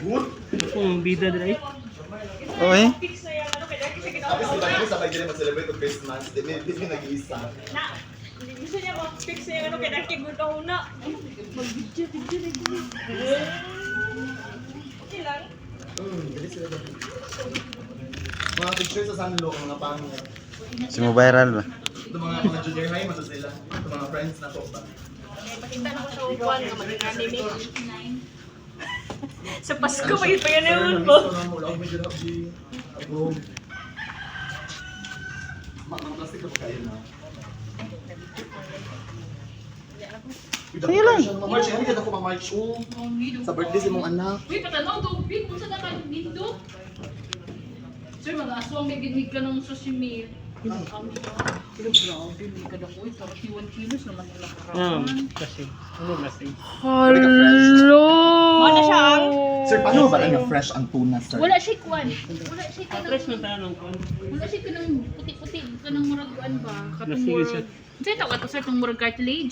good. Kung bida dre. Oy. Tapos sila ko sabay din mag-celebrate ng Christmas. Di nag-iisa. Na, gusto niya mag-fix na yung ano, kaya nakikigulo ka una. Mag-video. Okay lang. Dali sila ba? Mga picture sa Sanlo, mga pangit. Si mo viral ba? Ito mga junior high, mato sila. Ito mga friends na ko pa. Pakita na ko sa upuan nga maging anime. Sa Pasko, may pa yan naman po. Mga plastic na po kayo na. Sige lang. March, hindi ka na ko ma-march. Sa birthday sa mong anak. Uy, patanaw, tubig. Kung saan naman dito? Sir, mag-aswang may ginig ka ng sashimi. Kami na. Pero grabe, may kadako. 31 kilos naman yung nakaraan. Kasi ano lasing. Hello! Ano siya ang? Sir, paano ba lang fresh ang tuna, sir? Wala siya kwan. Wala siya ka Fresh man tanong ko. Wala siya ka ng puti-puti. Ka ng murag kuan ba? Lasing siya. Sa'yo tawag ito sir, itong murag cartilage.